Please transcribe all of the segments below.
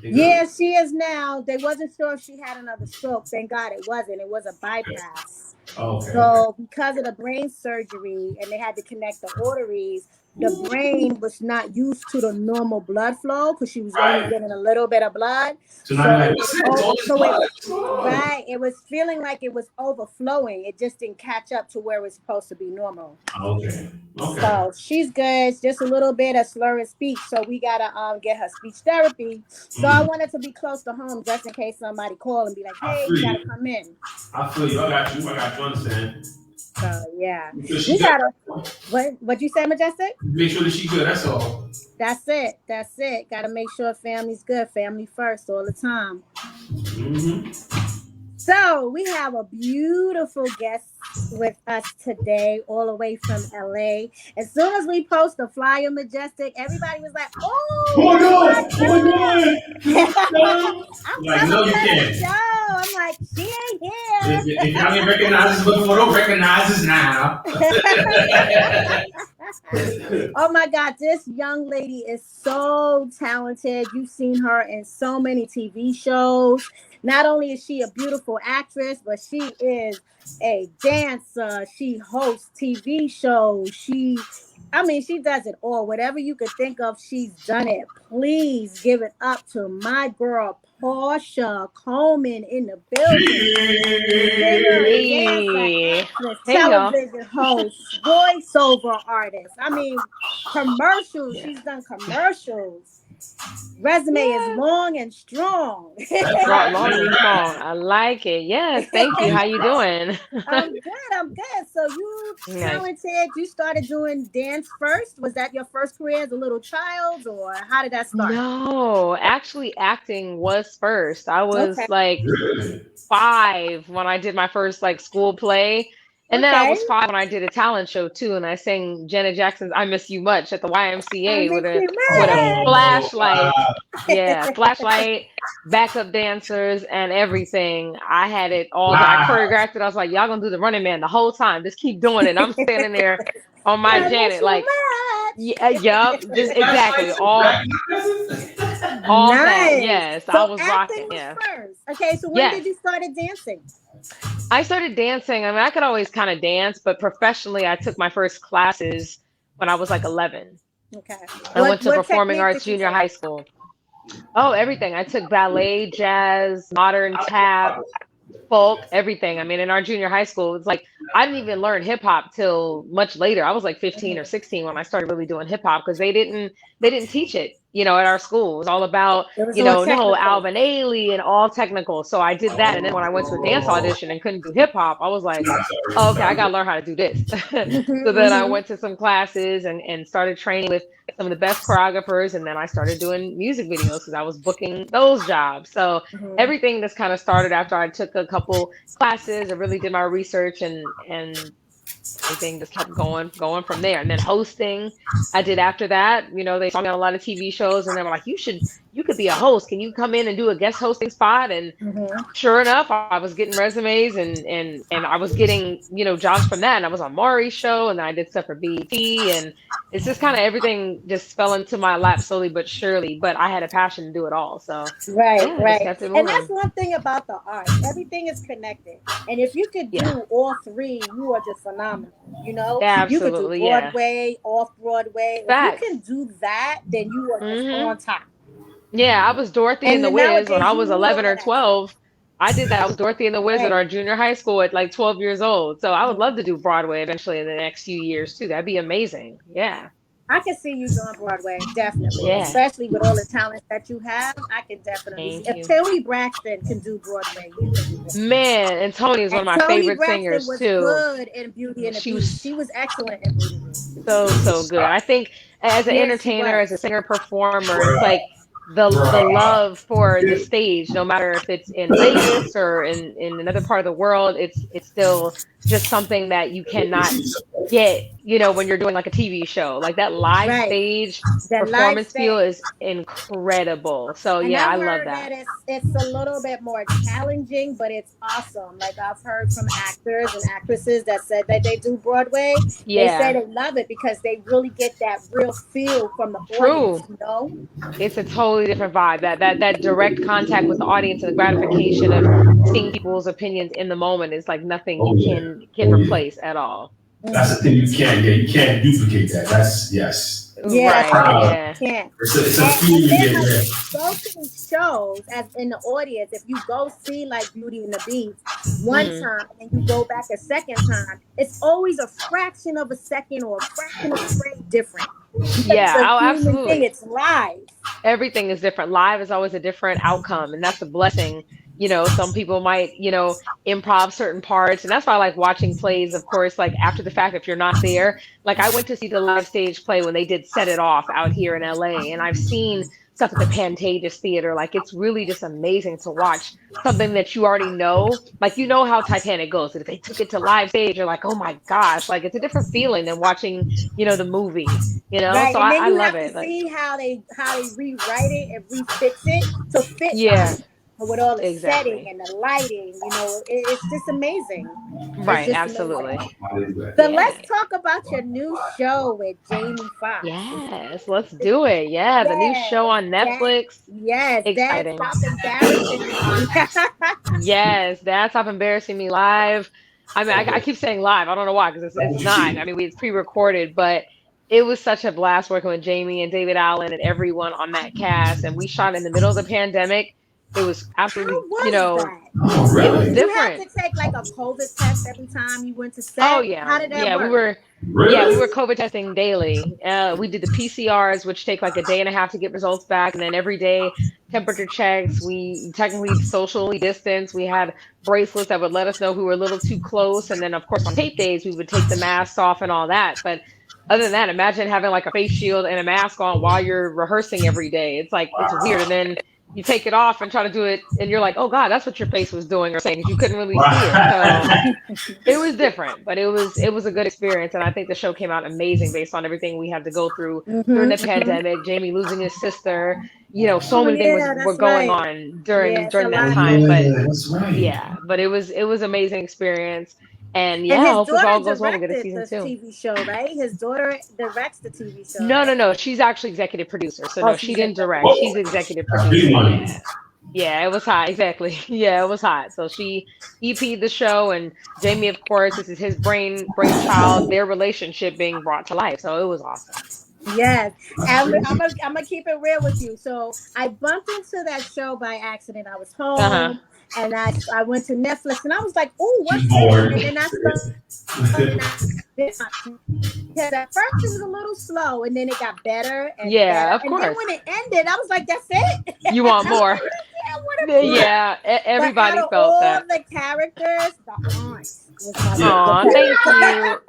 Yeah, she is now. They wasn't sure if she had another stroke. Thank God it wasn't. It was a bypass. Oh, okay. So because of the brain surgery and they had to connect the arteries, the brain was not used to the normal blood flow because she was only Right. getting a little bit of blood. So now you're like, Right, it was feeling like it was overflowing. It just didn't catch up to where it's supposed to be normal. Okay. Okay. So she's good. It's just a little bit of slur of speech. So we gotta get her speech therapy. So I wanted to be close to home just in case somebody call and be like, I "Hey, feel you gotta you. come in." I feel you. I got you. I got you. Understand. So yeah, Make sure she we good. gotta. What you say, Majestic? Make sure that she good. That's all. That's it. That's it. Gotta make sure family's good. Family first all the time. Mm-hmm. So we have a beautiful guest with us today, all the way from LA. As soon as we post the flyer, Majestic, everybody was like, Oh "Oh no! my Oh god!" no! I'm Like no, coming you for the can't. show. I'm like, she ain't here. If y'all ain't recognize us before, don't recognize us now. Oh my God, this young lady is so talented. You've seen her in so many TV shows. Not only is she a beautiful actress, but she is a dancer. She hosts TV shows. She does it all. Whatever you could think of, she's done it. Please give it up to my girl, Porscha Coleman in the building. Singer, dancer, Hey, actress, hey, y'all. television host, voiceover artist. Commercials. She's done commercials. Resume is Yeah, long and strong. That's right. long and strong. I like it. Yes, thank you. How you doing? I'm good. I'm good. So you Nice. talented. You started doing dance first. Was that your first career as a little child, or how did that start? No, actually, acting was first. I was Okay. like Good. 5 when I did my first like school play. And then I Okay. was 5 when I did a talent show too, and I sang Janet Jackson's "I Miss You Much" at the I YMCA miss you with a Oh flashlight. wow. Yeah, flashlight, backup dancers, and everything. I had it all done. I Wow. choreographed it. I was like, "Y'all gonna do the Running Man the whole time? Just keep doing it." And I'm standing there on my I miss Janet, like, you yeah, yup, It's just exactly flashlights and all practice. all that. Nice. Yes, I So was acting rocking. was Yeah. first. Okay, so when did Yes. you started dancing? I started dancing. I mean, I could always kind of dance, but professionally, I took my first classes when I was like 11. Okay. I went to What performing technique arts did you junior take? high school. Oh, everything. I took ballet, jazz, modern tap, folk, everything. I mean, in our junior high school, it's like I didn't even learn hip hop till much later. I was like 15 or Mhm. 16 when I started really doing hip hop because they didn't teach it, at our school. It was all about, It was all no technical. Alvin Ailey and all technical. So I did that, and then when I went to a dance Oh. audition and couldn't do hip hop, I was like, Nah, oh, sorry. okay, I Sorry. gotta learn how to do this. Hmm. So then I Hmm. went to some classes and started training with some of the best choreographers, and then I started doing music videos because I was booking those jobs. So Hmm. everything just kind of started after I took a couple classes and really did my research, and everything just kept going from there. And then hosting I did after that. They saw me on a lot of TV shows and they were like, you could be a host. Can you come in and do a guest hosting spot? And Hmm. sure enough, I was getting resumes and I was getting, jobs from that. And I was on Maury's show and then I did stuff for BET, and it's just kind of everything just fell into my lap slowly but surely. But I had a passion to do it all. So Right, yeah, I just right. kept it And that's moving. one thing about the arts. Everything is connected. And if you could Yeah. do all three, you are just phenomenal. You could do Absolutely. Yeah. Broadway, off Broadway. If you can Facts. do that, then you are just Hmm. on top. Yeah, I was Dorothy and And the then Wiz when nowadays I you was need 11 all of or that. 12. I did that. I was Dorothy and the Wiz at Right. our junior high school at like 12 years old. So I would love to do Broadway eventually in the next few years too. That'd be amazing. Yeah. I can see you doing Broadway, definitely, Yeah. especially with all the talent that you have. I can definitely see. Thank If you. Tony Braxton can do Broadway, you can do Broadway. Man, and Tony is one And of my Tony favorite Braxton singers was too. good in Beauty and the She Beast. was She was excellent in Beauty and the Beast. so good. I think as an Yes, she entertainer, as a was. singer performer, it's Bruh. like the Bruh. love for the stage, no matter if it's in Vegas or in another part of the world, it's still just something that you cannot get when you're doing like a TV show. Like that live Right. stage The live performance feel stage. is incredible. So And yeah, I've I love heard that. that it's a little bit more challenging, but it's awesome. Like I've heard from actors and actresses that said that they do Broadway. They say Yeah, they love it because they really get that real feel from the audience, true. you know? It's a totally different vibe. That direct contact with the audience and the gratification of seeing people's opinions in the moment is like nothing Oh you yeah. can Oh yeah. replace at all. That's the thing you can't duplicate that. That's yes. Yeah, that's Right. right. Wow. Yeah. Can't. It's a And feeling you then get like there. go to these shows as in the audience. If you go see like Beauty and the Beast one Hmm. time and you go back a second time, it's always a fraction of a second or a fraction of a frame different because it's Yeah. a Oh, human thing. absolutely. It's live. Everything is different. Live is always a different outcome, and that's a blessing. Some people might, improv certain parts, and that's why I like watching plays, of course, like after the fact, if you're not there. Like I went to see the live stage play when they did Set It Off out here in LA, and I've seen stuff at the Pantages Theater. Like it's really just amazing to watch something that you already know. Like you know how Titanic goes, and if they took it to live stage, you're like, oh my gosh, like it's a different feeling than watching, the movie. Right. So And then I you love have to it. Like, see how they rewrite it and refix it to fit yeah. live. And with all the setting Exactly. and the lighting, it's just amazing. It's Right, just amazing. absolutely. So let's Yeah. talk about your new show with Jamie Foxx. Yes, let's do it. Yeah, the new Yes, show on that Netflix. yes, Dad, Exciting. stop embarrassing me. Yes, that's Stop Embarrassing Me live. I mean, I keep saying live. I don't know why, because it's not. I mean, it's pre-recorded, but it was such a blast working with Jamie and David Allen and everyone on that cast. And we shot in the middle of the pandemic. It was How absolutely, was that? Oh it was really? Did you have different. to take like a COVID test every time you went to Oh set? yeah, How did that yeah. We work? were, yeah, we were Really? COVID testing daily. We did the PCRs, which take like a day and a half to get results back, and then every day temperature checks. We technically socially distanced. We had bracelets that would let us know if we were a little too close, and then of course on tape days we would take the masks off and all that. But other than that, imagine having like a face shield and a mask on while you're rehearsing every day. It's like it's weird, and then you take it off and try to do it, and you're like, oh God, that's what your face was doing or saying because you couldn't really see it. So Wow. it was different, but it was a good experience, and I think the show came out amazing based on everything we had to go through during the Hmm. pandemic. Jamie losing his sister, so Oh many things yeah, were that's going right. on Yeah, during it's a during that Oh lot time. going But yeah, on. that's right. yeah, but it was amazing experience, and And yeah, his hopefully if daughter all goes well, we'll get a directed season this two. TV show, right? His daughter directs the TV show, No, no, right? no. She's actually executive producer. So Oh, no, she she's didn't executive direct. Whoa, She's producer. executive that's big producer. money. Yeah. Yeah, it was hot. Exactly. Yeah, it was hot. So she EP'd the show, and Jamie, of course, this is his brainchild, their relationship being brought to life. So it was awesome. Yes, That's and I'm crazy. gonna I'm gonna keep it real with you. So I bumped into that show by accident. I was Uh-huh. home, and I went to Netflix, and I was like, "Oh, She's what's this?" bored. And then I started, and I did because at first it was a little slow, and then it got better and Yeah, better, of and then course. when it ended, I was like, "That's it." You want I more. wanted to see, I wanted more. Yeah, But out everybody of felt all that. the characters, the aunt was my Yeah. favorite Aw, thank character. you.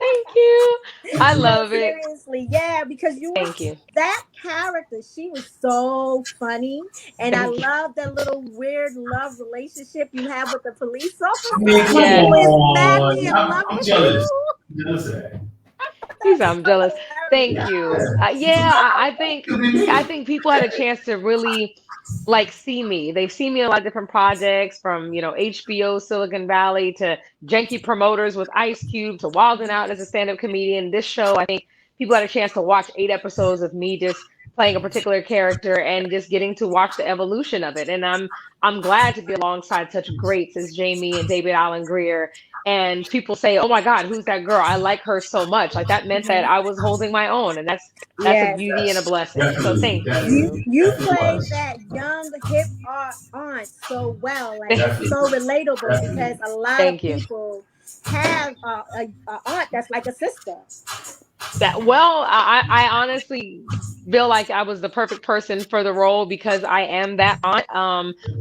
Thank you. I No, love it. seriously, yeah, because you were Thank you. that character. She was so funny, and I Thank you. love that little weird love relationship you have with the police I mean, officer come who Yes. is madly on. in love I'm with jealous. you. I'm jealous of that. He's That is I'm so jealous. Thank hilarious. you. Yeah, I think people had a chance to really like see me. They've seen me in a lot of different projects from, HBO Silicon Valley to janky promoters with Ice Cube to Wildin' Out as a stand-up comedian. This show, I think people had a chance to watch 8 episodes of me just playing a particular character and just getting to watch the evolution of it. And I'm glad to be alongside such greats as Jamie and David Allen Greer, and people say, "Oh my God, who's that girl? I like her so much." Like that meant that Mhm. I was holding my own, and that's a Yes, beauty and a Yes, blessing. So definitely, thank you you. definitely, you definitely played was. that young hip aunt so well, like Definitely, so relatable because definitely. a lot of Thank you. people have a aunt that's like a sister. I honestly feel like I was the perfect person for the role because I am that aunt.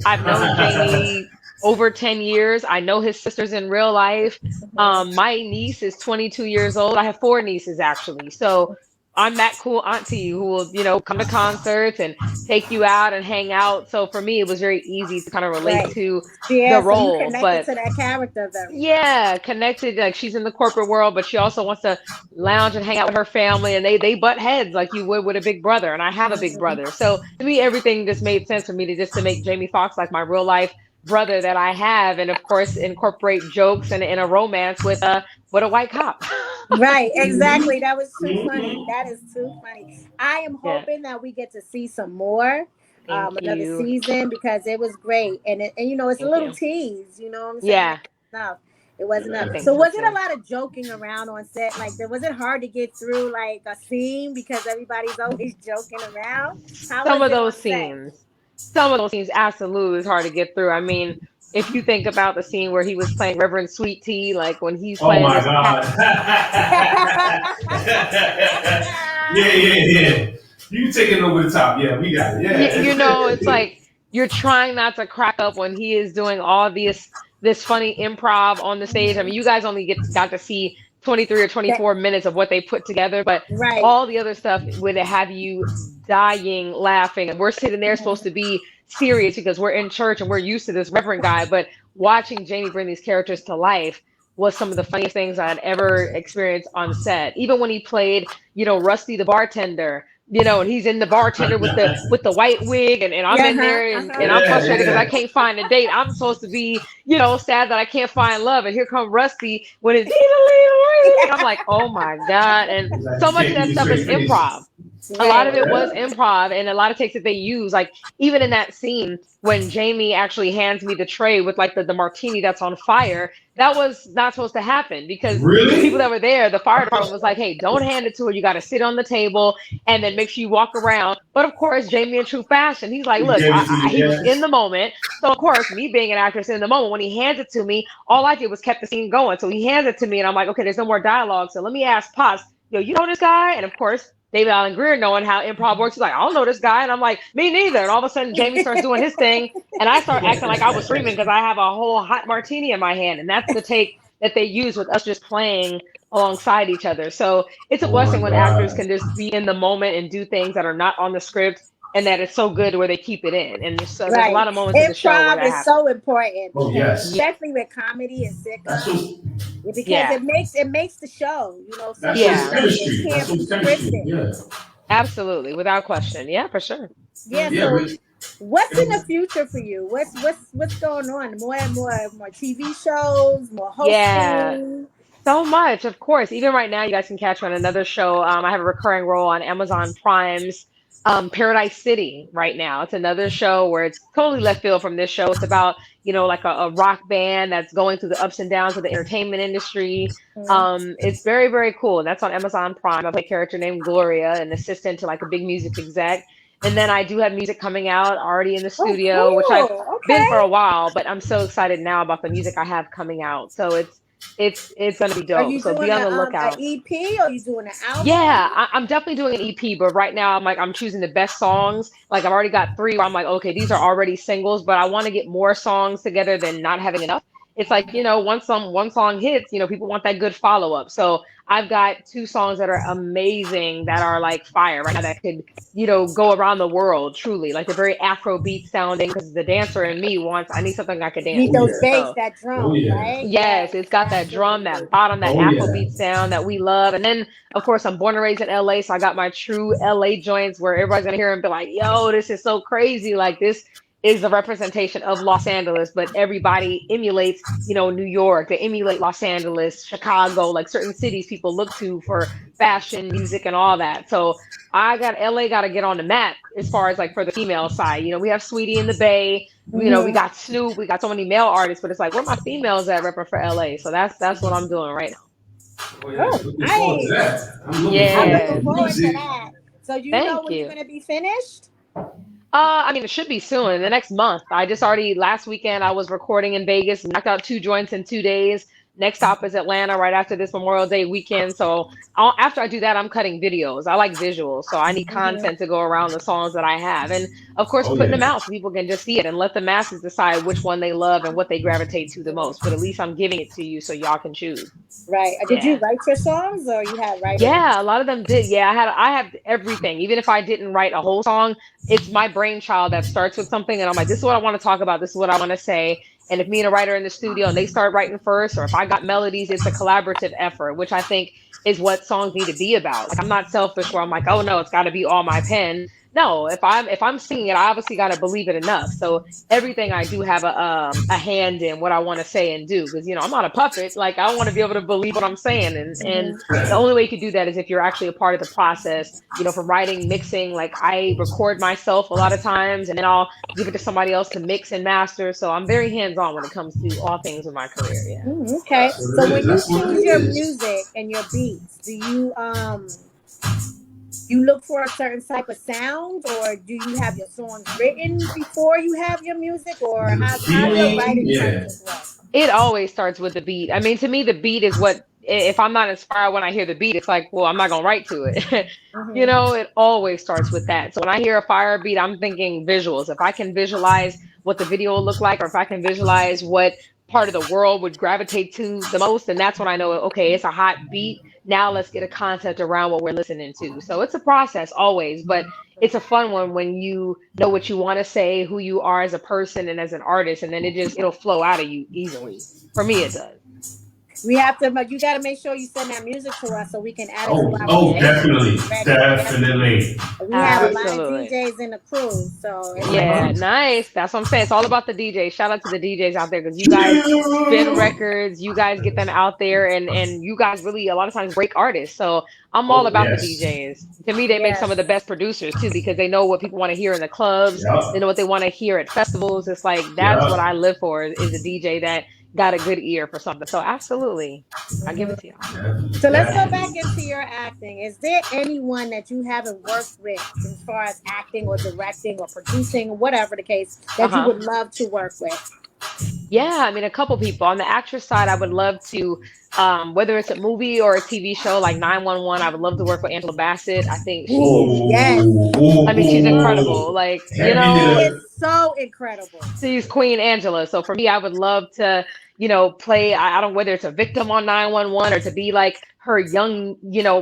I've known Jamie over 10 years. I know his sisters in real life. Mhm. My niece is 22 years old. I have four nieces actually. So I'm that cool auntie who will, come to concerts and take you out and hang out. So for me, it was very easy to kind of relate Right. to the Yeah, so you role. connected But to that character very much. yeah, connected. Like she's in the corporate world, but she also wants to lounge and hang out with her family, and they butt heads like you would with a big brother. And I have a big Mhm. brother, so to me, everything just made sense for me to make Jamie Foxx like my real life brother that I have, and of course incorporate jokes and in a romance with a white cop. Right, exactly. Mhm. That was too funny. Mhm. That is too funny. I am Yeah, hoping that we get to see some more, thank another you, season because it was great, and it's a thank little you. tease. You know what I'm saying? Yeah, It wasn't enough. It wasn't I enough. think So so was it a too. lot of joking around on set? Like, was it hard to get through like a scene because everybody's always joking around? How Some was of it those on set? scenes, some of those scenes absolutely is hard to get through. I mean, if you think about the scene where he was playing Reverend Sweet Tea, like when he's Oh playing my this God. Yeah, yeah, yeah. You take it over the top. Yeah, we got it. It's Yeah. like you're trying not to crack up when he is doing all this funny improv on the stage. I Mhm. mean, you guys only got to see 23 or That- 24 minutes of what they put together, but right. all the other stuff would have you dying laughing. And we're sitting there supposed Mhm. to be serious because we're in church and we're used to this reverend guy, but watching Jamie bring these characters to life was some of the funniest things I had ever experienced on set. Even when he played, Rusty the bartender, and he's in the bartender with the white wig, and I'm Uh in huh. there, Uh and huh. I'm Yeah, frustrated because I yeah. can't find a date. I'm supposed to be, sad that I can't find love, and here come Rusty with his I'm like, oh my God. And Like so you much of can't that keep a stuff is straight face. improv. A lot Right. of it was Yeah. improv, and a lot of takes that they use. Like even in that scene when Jamie actually hands me the tray with like the martini that's on fire, that was not supposed to happen because the people that Really? were there, the fire department was like, hey, don't hand it to her. You got to sit on the table and then make sure you walk around. But of course, Jamie in true fashion, he's like, He look, gave it to you, he was in yes. the moment. So of course, me being an actress in the moment, when he hands it to me, all I did was kept the scene going. So he hands it to me, and I'm like, okay, there's no more dialogue. So let me ask Pops, yo, you know this guy? And of course, David Allen Greer, knowing how improv works, he's like, I don't know this guy. And I'm like, me neither. And all of a sudden, Jamie starts doing his thing, and I start acting like I was screaming because I have a whole hot martini in my hand. And that's the take that they use with us just playing alongside each other. So it's a Oh my blessing when actors God. can just be in the moment and do things that are not on the script, and that it's so good where they keep it in. And there's a Right. lot of moments in the show where Improv that is so happens. important Oh because Yeah. yes. especially with comedy and That's sitcoms, what because Yeah. it makes the show. that's what's Yeah. Some things chemistry. That's can't be what's chemistry. scripted. Yeah. Absolutely. Without question. Yeah, for sure. Yeah. Hmm. Yeah, So but what's in the future for you? What's going on? More and more TV shows, more Yeah. hosting. So much, of course. Even right now, you guys can catch me on another show. I have a recurring role on Amazon Prime's Paradise City right now. It's another show where it's totally left field from this show. It's about, like a rock band that's going through the ups and downs of the entertainment industry. Mhm. It's very, very cool. And that's on Amazon Prime. I play a character named Gloria, an assistant to like a big music exec. And then I do have music coming out already in the Oh, studio, which I've cool. been for a Okay. while, but I'm so excited now about the music I have coming out. So it's gonna be Are dope. you So be doing on the a lookout. EP or are you doing an album? Yeah, I'm definitely doing an EP, but right now I'm choosing the best songs. Like I've already got three where I'm like, okay, these are already singles, but I want to get more songs together than not having enough. It's like, once one song hits, people want that good follow-up. So I've got two songs that are amazing that are like fire right now that could, go around the world truly. Like they're very Afrobeat sounding because the dancer in me wants I need something I could dance Need oh those to. yeah. bass, So that Oh drum, yeah. right? yes, Yes, it's got that drum, absolutely. that bottom, that Oh yeah. Afrobeat sound that we love. And then, of course, I'm born and raised in LA, so I got my true LA joints where everybody's gonna hear and be like, "Yo, this is so crazy!" Like this is the representation of Los Angeles, but everybody emulates, New York. They emulate Los Angeles, Chicago, like certain cities people look to for fashion, music, and all that. So I got LA got to get on the map as far as like for the female side. We have Sweetie in the Bay, we Hmm. got Snoop, we got so many male artists, but it's like where my females at repping for LA. So that's what I'm doing right now. Oh Oh, yes. Looking forward to nice. that. I'm looking I'm forward to Yeah, looking the forward to music. that. So do you know thank when you're you. gonna be finished? I mean, it should be soon, in the next month. I just already last weekend I was recording in Vegas, knocked out two joints in 2 days. Next stop is Atlanta right after this Memorial Day weekend. So after I do that, I'm cutting videos. I like visuals, so I need Mhm. content to go around the songs that I have, and of course, Oh putting them yeah. out so people can just see it and let the masses decide which one they love and what they gravitate to the most. But at least I'm giving it to you so y'all can choose. Right. Did you Yeah. write your songs or you had writers? Yeah, a lot of them did. Yeah, I have everything. Even if I didn't write a whole song, it's my brainchild that starts with something and I'm like, this is what I want to talk about, this is what I want to say. And if me and a writer in the studio and they start writing first, or if I got melodies, it's a collaborative effort, which I think is what songs need to be about. Like I'm not selfish where I'm like, oh no, it's got to be all my pen. No, if I'm singing it, I obviously got to believe it enough. So everything I do have a hand in what I want to say and do, because I'm not a puppet. Like I want to be able to believe what I'm saying, and Mhm. the only way you can do that is if you're actually a part of the process, from writing, mixing. Like I record myself a lot of times and then I'll give it to somebody else to mix and master. So I'm very hands-on when it comes to all things in my career. Yeah. Okay. That's what So it is. when you That's what it choose your is. music and your beats, do you look for a certain type of sound, or do you have your songs written before you have your music, or The how your feeling, writing yeah. process work? It always starts with the beat. I mean, to me, the beat is what, if I'm not inspired when I hear the beat, it's like, well, I'm not going to write to it. Hmm. It always starts with that. So when I hear a fire beat, I'm thinking visuals. If I can visualize what the video will look like, or if I can visualize what part of the world would gravitate to the most, then that's when I know, okay, it's a hot beat. Now let's get a concept around what we're listening to. So it's a process always, but it's a fun one when you know what you want to say, who you are as a person and as an artist, and then it'll flow out of you easily. For me, it does. We have to, but you got to make sure you send that music to us so we can add it to Oh, our oh, Yeah, playlist when definitely, it's ready. definitely. We have a lot of absolutely. DJs in the crew, so it's like, Yeah, Uh-huh. nice. That's what I'm saying. It's all about the DJ. Shout out to the DJs out there because you guys spin Yeah. records, you guys get them out there, and you guys really a lot of times break artists. So I'm all Oh about the yes. DJs. To me, they make some of the yes. best producers too because they know what people want to hear in the clubs. They Yep. know what they want to hear at festivals. It's like that's what I Yep. live for is a DJ that got a good ear for something. So absolutely, I give Hmm. it to y'all. So let's go back Definitely. into your acting. Is there anyone that you haven't worked with as far as acting or directing or producing, whatever the case, that you Uh-huh. would love to work with? Yeah, I mean, a couple people. On the actress side, I would love to, whether it's a movie or a TV show like 911, I would love to work with Angela Bassett. I think Ooh, yes. I mean, she's incredible. Oh. Like, Heavy She is hitter. so incredible. she's Queen Angela. So for me, I would love to, play, I don't, whether it's a victim on 911 or to be like her young,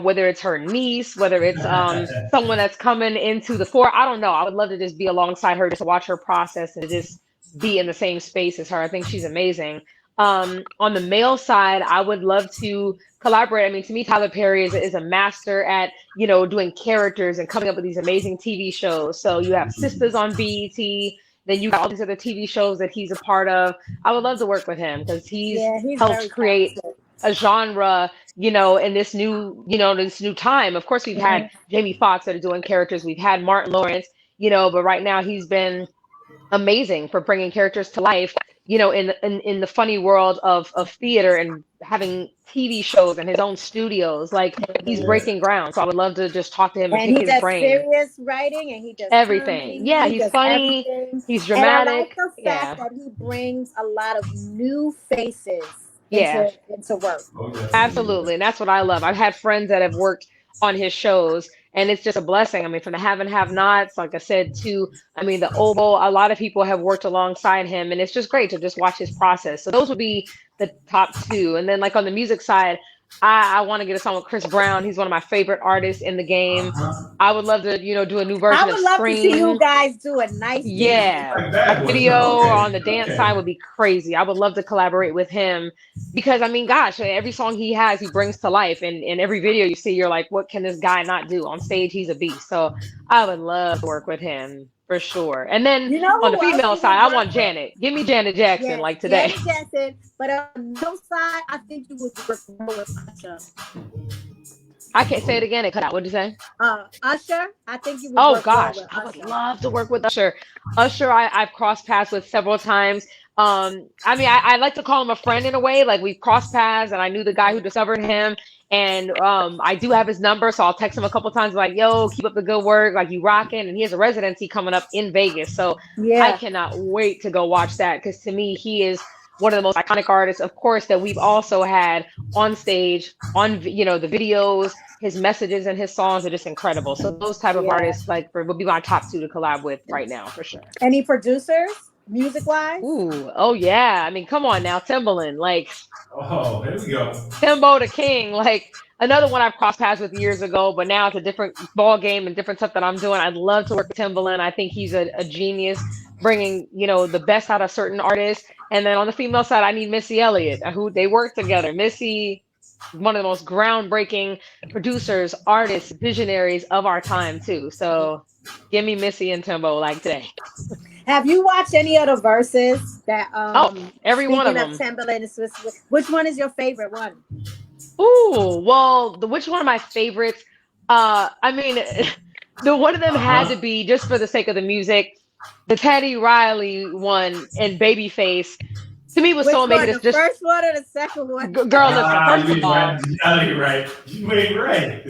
whether it's her niece, whether it's someone that's coming into the fore. I don't know. I would love to just be alongside her, just to watch her process and just be in the same space as her. I think she's amazing. On the male side, I would love to collaborate. I mean, to me, Tyler Perry is a master at, doing characters and coming up with these amazing TV shows. So you have Sisters on BET, then you got all these other TV shows that he's a part of. I would love to work with him because he's Yeah, he's helped very create talented. a genre, in this new time. Of course, we've had Mhm. Jamie Foxx that are doing characters. We've had Martin Lawrence, but right now he's been amazing for bringing characters to life, in the funny world of theater and having TV shows and his own studios. Like he's Mhm. Yeah. breaking ground. So I would love to just talk to him and And pick he his does brain. serious writing and he does Everything. comedy. Yeah, He he's does funny. everything. He's And I like dramatic. the fact Yeah. that he brings a lot of new faces Yeah. into work. Oh yes. Absolutely. And that's what I love. I've had friends that have worked on his shows, and it's just a blessing. I mean, from the have and have nots, like I said, to, I mean, the Oval, a lot of people have worked alongside him, and it's just great to just watch his process. So those would be the top two. And then, like, on the music side, I want to get a song with Chris Brown. He's one of my favorite artists in the game. Uh-huh. I would love to, do a new I version of would love to see you Scream. guys do a nice dance Yeah, together. Like like bad boys, video huh? or Okay. on the dance side Okay. would be crazy. I would love to collaborate with him because I mean, gosh, every song he has, he brings to life, and in every video you see, you're like, what can this guy not do? On stage, he's a beast. So I would love to work with him for sure. And then You know on the who else female you side, would I work want with? Janet. Give me Janet Jackson, Yes, like today. Janet Jackson. But on the side, I think you would work more with Usher. I can't say it again. It cut out. What'd you say? Usher, I think you would Oh work well gosh, with I would Usher. love to work with Usher. Usher, I've crossed paths with several times. I mean, I like to call him a friend in a way. Like we've crossed paths, and I knew the guy who discovered him, and I do have his number, so I'll text him a couple times, like, "Yo, keep up the good work, like you rocking." And he has a residency coming up in Vegas, so I Yeah. cannot wait to go watch that because to me, he is one of the most iconic artists, of course, that we've also had on stage, on the videos. His messages and his songs are just incredible. So those type of Yeah. artists would be my top two to collab with right now for sure. Any producers, music wise? Ooh, oh yeah. I mean, come on now, Timbaland, like Oh, here we go. Timbo the King, like another one I've crossed paths with years ago, but now it's a different ball game and different stuff that I'm doing. I'd love to work with Timbaland. I think he's a genius, bringing the best out of certain artists. And then on the female side, I need Missy Elliott, who they work together. Missy, one of the most groundbreaking producers, artists, visionaries of our time too. So give me Missy and Timbo like today. Have you watched any of the verses that every one of them. Timbaland and Swiss, which one is your favorite one? Ooh, well, which one of my favorites? I mean, the one of them had to be, just for the sake of the music, the Teddy Riley one and Babyface. To me, was Which so amazing. One, the first one or the second one? Girl, listen. First of all, you're right. You ain't right.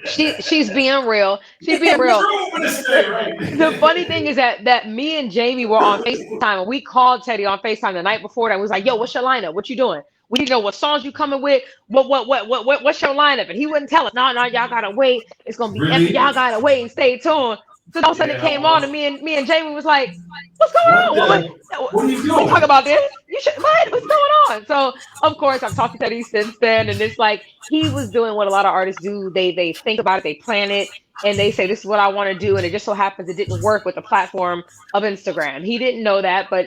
she's being real. She's being real. The funny thing is that me and Jamie were on FaceTime, and we called Teddy on FaceTime the night before. And was like, "Yo, what's your lineup? What you doing? We need to know what songs you coming with. What's your lineup?" And he wouldn't tell us. No, y'all gotta wait. It's gonna be epic. Y'all gotta wait and stay tuned. So all of a sudden it came on, and me and Jamie was like, "What's going on? What are you doing? We talk about this? What's going on?" So of course I've talked to Teddy since then, and it's like he was doing what a lot of artists do. They think about it, they plan it, and they say, "This is what I want to do," and it just so happens it didn't work with the platform of Instagram. He didn't know that, but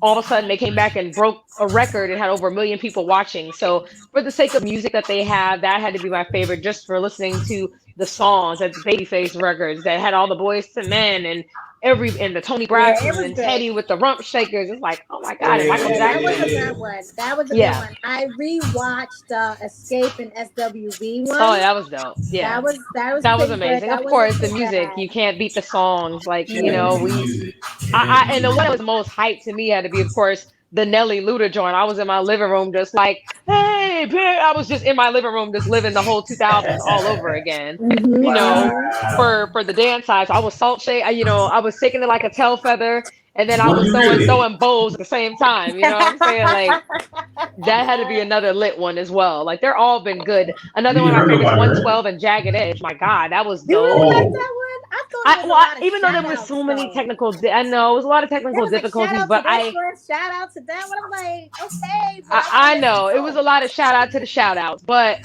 all of a sudden they came back and broke a record and had over 1 million people watching. So for the sake of music that they have, that had to be my favorite, just for listening to the songs at the Babyface records that had all the Boys to Men and the Tony Braxton and Teddy with the rump shakers. It's like, oh my God, and Michael Jackson. That was a good one. That was a good one. I rewatched Escape and SWV one. Oh, that was dope. Yeah, that was amazing. Of course, the music, you can't beat the songs. Like and the one that was most hyped to me had to be, of course, the Nelly Luda joint. I was in my living room just like, hey, bitch. I was just in my living room just living the whole 2000s all over again. For the dance side. So I was salt shake. I was shaking it like a tail feather, and then I was throwing bowls at the same time. You know what I'm saying? Like that had to be another lit one as well. Like they're all been good. Another one I think is 112 and Jagged Edge. My God, that was dope. You really like that one? Even though there was so many technical, I know it was a lot of technical difficulties, but shout out to that one. I'm like, okay. I know it was a lot of shout out to the shout outs, but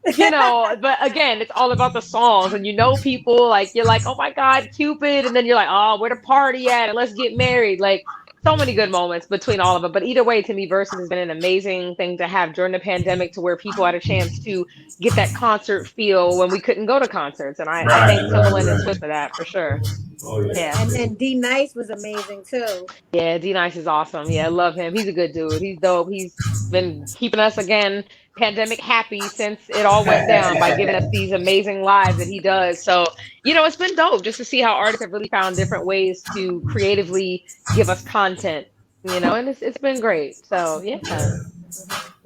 but again, it's all about the songs, and people like you're like, oh my God, Cupid, and then you're like, oh, where the party at, and let's get married. Like so many good moments between all of it. But either way, to me, Versus has been an amazing thing to have during the pandemic, to where people had a chance to get that concert feel when we couldn't go to concerts. And I thank Timbaland and Swiss for that, for sure. Oh, yeah. And then D Nice was amazing too. Yeah, D Nice is awesome. Yeah, I love him. He's a good dude. He's dope. He's been keeping us again pandemic happy since it all went down by giving us these amazing lives that he does. So, it's been dope just to see how artists have really found different ways to creatively give us content, and it's been great. So, yeah.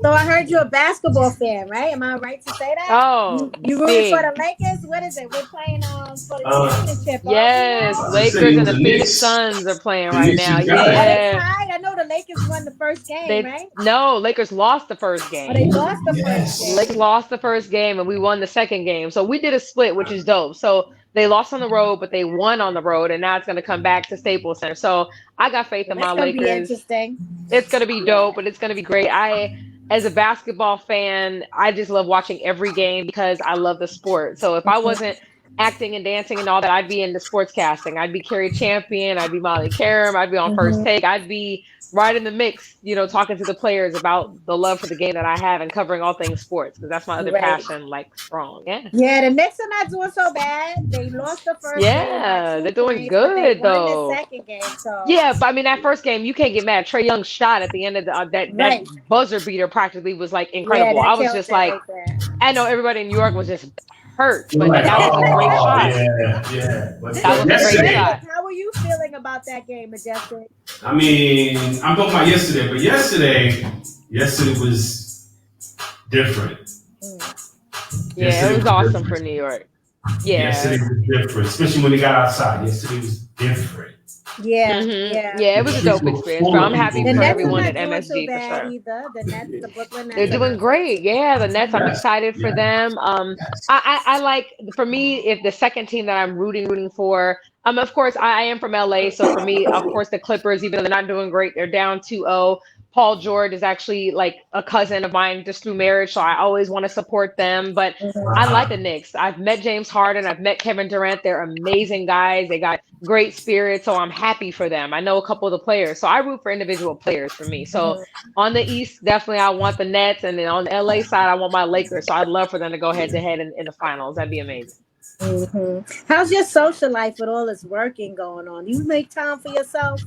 So I heard you're a basketball fan, right? Am I right to say that? Oh, you rooting for the Lakers? What is it? We're playing for the championship. Yes, Lakers and the Phoenix Suns are playing right now. Yeah. I know the Lakers won the first game, right? No, Lakers lost the first game. Oh, they lost the first game. Lakers lost the first game, and we won the second game. So we did a split, which is dope. So they lost on the road, but they won on the road, and now it's going to come back to Staples Center. So I got faith in my Lakers. Be interesting. It's going to be dope, and it's going to be great. As a basketball fan, I just love watching every game because I love the sport. So if I wasn't acting and dancing and all that, I'd be into sports casting. I'd be Carrie Champion. I'd be Molly Karam. I'd be on First Take. I'd be right in the mix, talking to the players about the love for the game that I have and covering all things sports, because that's my other passion, like strong. Yeah. Yeah, the Knicks are not doing so bad. They lost the first game. Yeah, they're doing good though. The second game, so. Yeah, but I mean that first game, you can't get mad. Trae Young's shot at the end of that buzzer beater practically was like incredible. I was just like, I know everybody in New York was just hurt, but that was a great shot. Yeah. That was a great shot. How were you feeling about that game, Majestic? I mean, I'm talking about yesterday, but yesterday was different. Yeah, it was awesome for New York. Yeah. Yesterday was different, especially when they got outside. Yesterday was different. Yeah, yeah. Yeah, it was a streets dope were experience, full but of I'm people, happy The for Nets are man. everyone not at doing too MSG for bad sure. either. The Nets, the Brooklyn They're Nets are doing not doing great. too Yeah, the Nets. I'm bad. Yes, excited for yes, them. I like for me if the second team that I'm rooting for. Of course, I am from LA, so for me, of course, the Clippers. Even though they're not doing great, they're down 2-0. Paul George is actually like a cousin of mine just through marriage, so I always want to support them. But I like the Knicks. I've met James Harden. I've met Kevin Durant. They're amazing guys. They got great spirit, so I'm happy for them. I know a couple of the players, so I root for individual players for me. So Mhm, on the East, definitely I want the Nets, and then on the LA side, I want my Lakers. So I'd love for them to go head to head in the finals. That'd be amazing. How's your social life with all this working going on? You make time for yourself?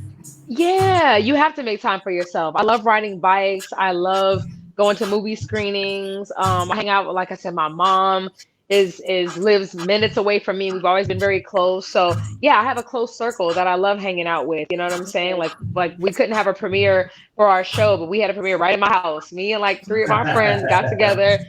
Yeah, you have to make time for yourself. I love riding bikes. I love going to movie screenings. I hang out with, like I said, my mom is lives minutes away from me. We've always been very close. So yeah, I have a close circle that I love hanging out with. You know what I'm saying? Like we couldn't have a premiere for our show, but we had a premiere right in my house. Me and like three of my friends got together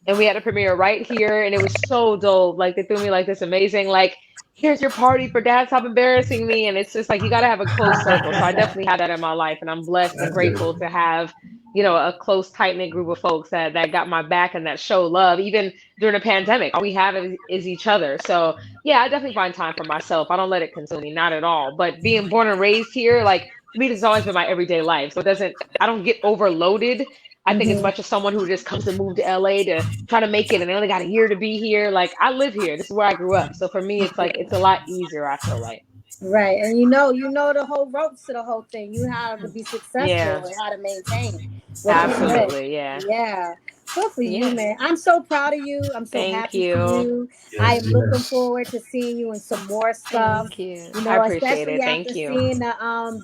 and we had a premiere right here, and it was so dope. Like they threw me like this amazing like here's your party for dad, stop embarrassing me. And it's just like you got to have a close circle. So I definitely have that in my life. And I'm blessed and that's it. grateful to have, a close, tight knit group of folks that got my back and that show love. Even during a pandemic, all we have is each other. So yeah, I definitely find time for myself. I don't let it consume me, not at all. But being born and raised here, like to me, this has always been my everyday life. So it doesn't, I don't get overloaded. I think as Hmm. much as someone who just comes to move to LA to try to make it and they only got a year to be here, like I live here. This is where I grew up. So for me, it's like it's a lot easier, I feel like. Right, and you know the whole ropes to the whole thing. You how to be successful Yeah, and how to maintain what you put. absolutely. Yeah. Yeah, good for you, Yeah. man. I'm so proud of you. I'm so Thank happy for you. you. I Yes, am looking yes. forward to seeing you in some more stuff. Thank you. You I know, appreciate especially it. after Thank you. seeing the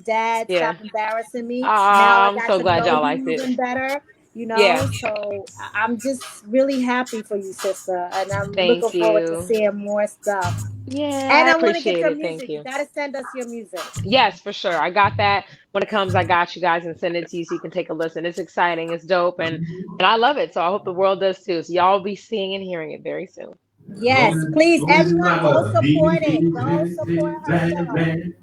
dad Yeah. stop embarrassing me. Now I I'm got so to glad know y'all you liked it. even better. Yeah. So I'm just really happy for you, sister, and I'm looking Thank forward to you. seeing more stuff. Yeah, And I I want to get appreciate your it. Thank music. You you. got to send us your music. Yes, for sure. I got that. When it comes, I got you guys and send it to you so you can take a listen. It's exciting. It's dope, and I love it. So I hope the world does too. So y'all will be seeing and hearing it very soon. Yes, please, Long as everyone, I go love support it. Go support BB, her bland, show. bland.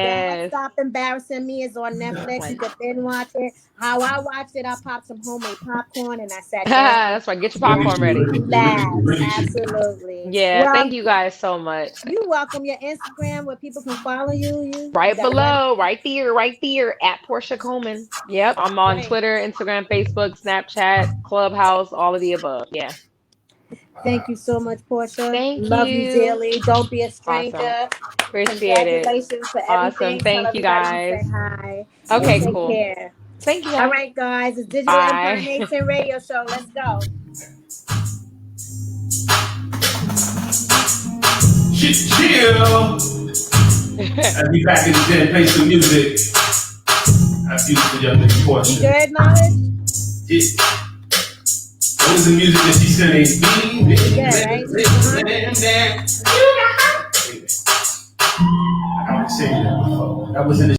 Dad, Yes. Stop Embarrassing Me is on Netflix. You Like, can binge watch it. How I watched it, I popped some homemade popcorn and I sat down that's right. Get your Look popcorn at you, ready. look at you, look at you, relaxed. look at you. Absolutely. Yeah, Well, thank you guys so much. you're welcome. Your Instagram where people can follow you. You Right got one. below, right there at Porscha Coleman. Yep, I'm on Right. Twitter, Instagram, Facebook, Snapchat, Clubhouse, all of the above. Yeah. Thank you so much, Portia. Thank Love you you. dearly. Don't be a Awesome. stranger. Appreciate it. Congratulations for Awesome. everything. Tell Thank you everybody you say guys. hi. And Okay, take cool. care. Thank you All guys. right, guys. It's Digital Empire Bye. Nation Radio Show. Let's go. Chill. I'll be back in the den, play some music. I feel for your little You portion. good, Knowledge? Yeah. What was the music that she sent me? You good, right? I already said that before. That was in the